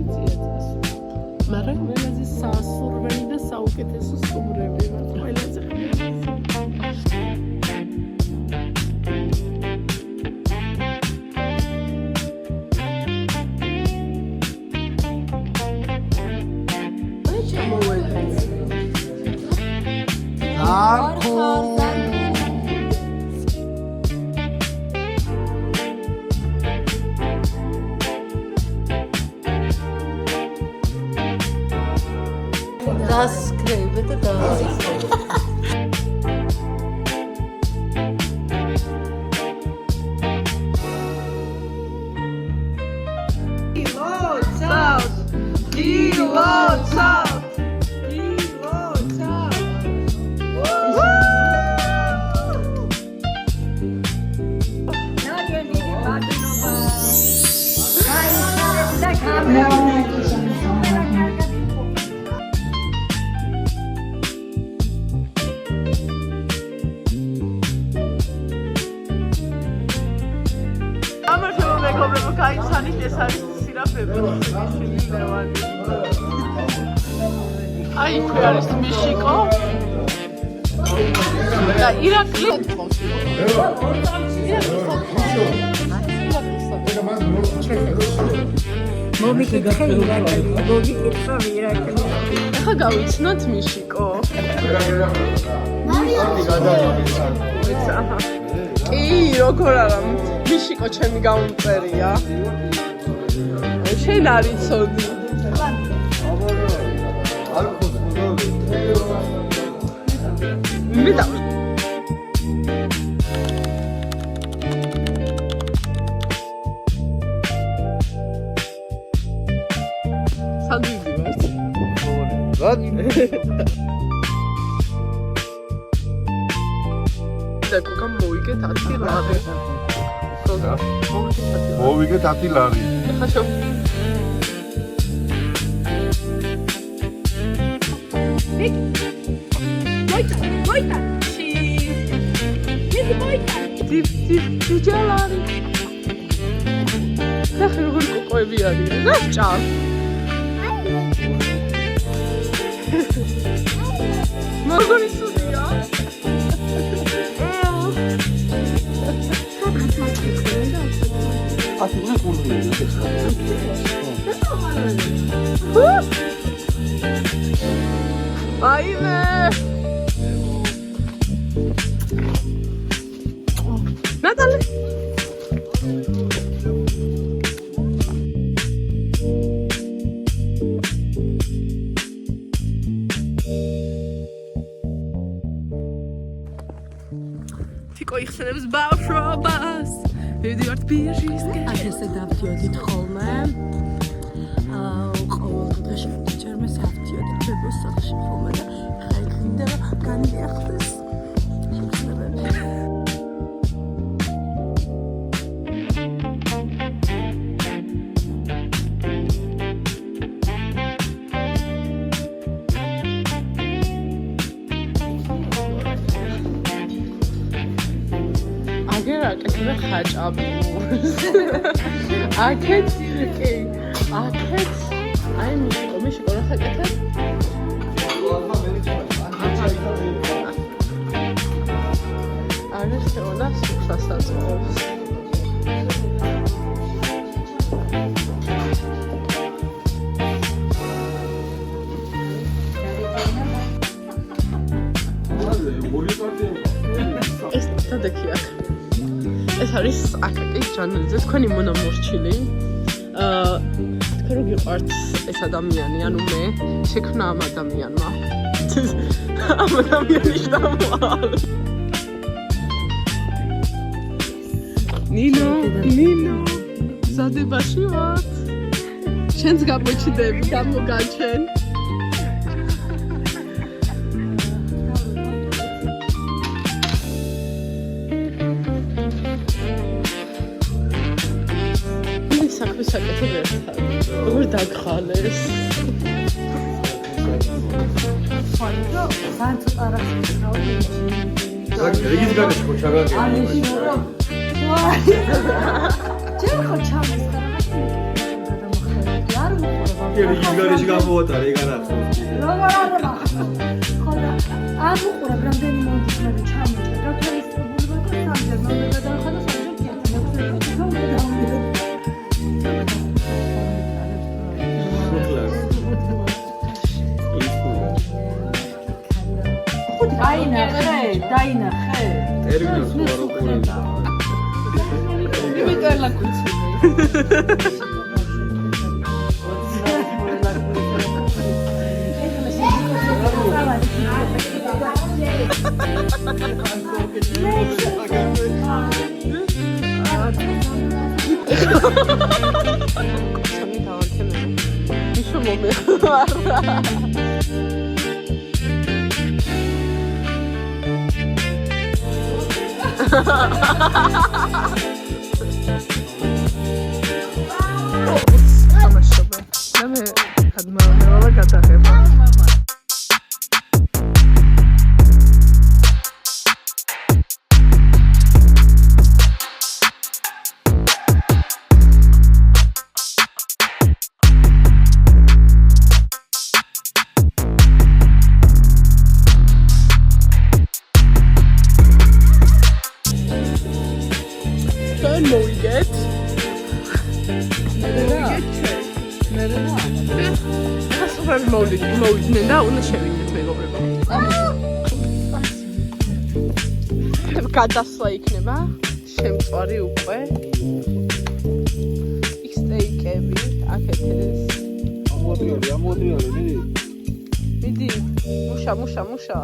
ვიცია წასვლა. მაგრამ ყველაზე სასურველი და საუკეთესო სტუმრები ვართ. ყველაზე დასკრებე და დავასწავლე. აი ქვე არის მიშიკო და ირაკლი მომიკითხე ირაკლი. ახლა გავიცნოთ მიშიკო. კი, როგორ არა მიშიკო ჩემი გამომწერია. შენ არ იცოდი. მე და სადივი ვარ. და გოგა მოვიგეთ 10 ლარი. მოვიგეთ 10 ლარი. ახლა შო Moita! Cheese! This is moita! Tijolari! Nахи როგორ კოկოები არის? რა ჭამ? მოგონი სუდია? აიმე! Natalie! თიკო იხსენებს ბავშვობას. ვიდივართ ბიჟისკენ. ასე დავდიოდით ხოლმე. ყოველ დღეში ჯერმე სავდიოდი ბებოს სახლში ხოლმე და ხა იქნიდა განიახდეს. აკეთებ ხაჭაპურს. აკეთ კი. აკეთ. აი მიშიკო რა ხაკეთებ? არა შეונה სუხსასაწოვს. ეს დადექი აქ. ეს არის აკაკის ჩანელზე თქვენი მონამორჩილი. თქვენ რო გიყვართ ეს ადამიანი, ანუ მე შექმნა ამ ადამიანმა. ამ ადამიანის დამვალ. ნინო, ზადებაში ვარ. შენს გამოჩნდები, გამოგაჩენ. საკეთებ ერთად. როგორ დაგხალეს? ხაირო, სანც არასდროს ზაგი რიგის გაგეშ ხო ჩაგაგე. აი შურო. ვაი. ჯერ ხო ჩამეს გადამახდები. არ მოხდება. კი რიგის გარეშე გამოვატარე, ეგ არ ახსოვს. როგორ არა ხოლმე არ უყურებ რამდენი მომწონები ჩამოჭრა გათვალისწინებულება და სამჯერ მომდა გადახადა სამჯერ დაინახე ტერმინალს ხო არ უყურებ. იმიტომ ლაკუცი. სამი დავანთემე. ისო მომეარა. თამაშობა. და მე გადმოვავალ გადაღება. მოვიგეთ. ასურები მოვიდნენ და უნდა შევიდეთ მეგობრებო. გადასვლა იქნება შემწვარი უკვე. იქ სტეიკები, აქეთეს. ამოდრიალი, მიდი. მიდი. მუშა.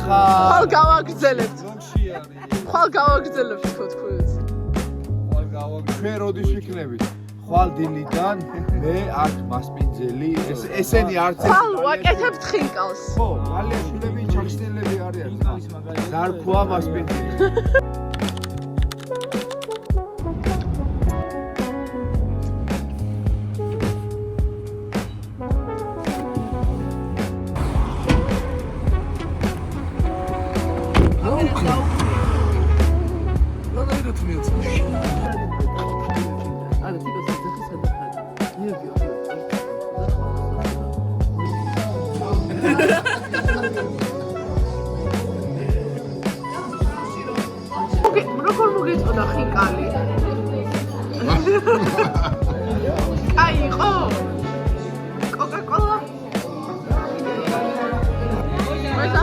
ხვალ გავაგრძელებთ. ხვალ გავაგრძელებთ თქოს. ჩვენ როდის ვიქნებით? ხვალ დილიდან მე აქ მასპინძელი ესენი არც ხვალ ვაკეთებთ ხინკალს. ხო, მალიაშვილები ჩახსნილები არიან. ზარქვა მასპინძელი. როგორ მოგეწონა ხინკალი? აი იყო კოკა-კოლა. მოიცა?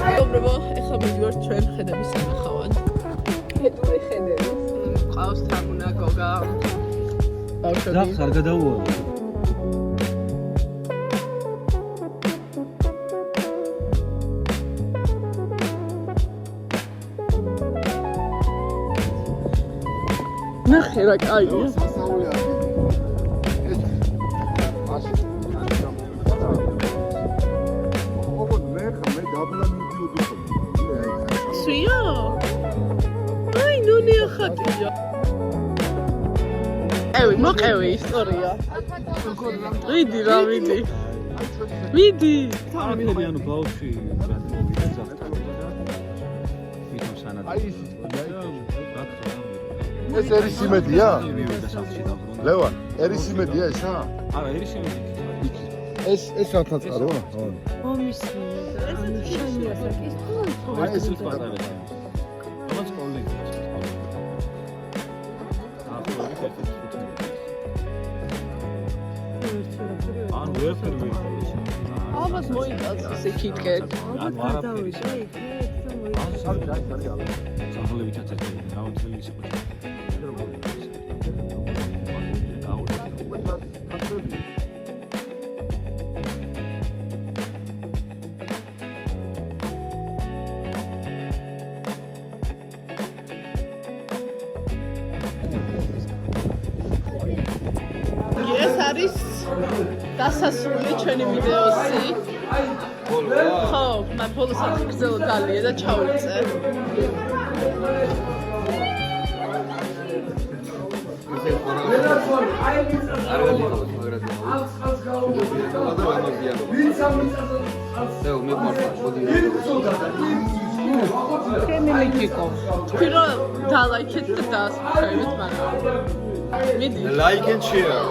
მეგობრებო, ეხლა მივიდივართ ჩვენ ხედების სანახავად. ქედური ხედები. ყავს თამუნა გოგა. ბავშვები. არ გადაუვალო. ნახე რა კაია. სვია? აი, ნუნია ხატია. მოყევი ისტორია. ვიდი რა, ვიდი. ვიდი. ამერე ანუ ბავშვი ეს ერისიმედია? ლევან, ერისიმედია ესა? არა, ერისიმედი. ეს სათაწყაროა? ომის ეს შენია საკის აი ეს ის პატარა. ამას კოლეგი. ან ვერაფერ ვერ. ამას მოიწած ესე კითხე. ან ვარაფერი. სამხლები ჩაწერდი, რაუნდელი ისე. ეს არის დასასრული ჩვენი ვიდეოსი. ხო, მაგრამ ბოლოს აქ გრძელო დალია და ჩავიწე. Თქვენო დალაიქეთ და დასაბსკრაიბეთ, მაგრამ მიდი. Like and share.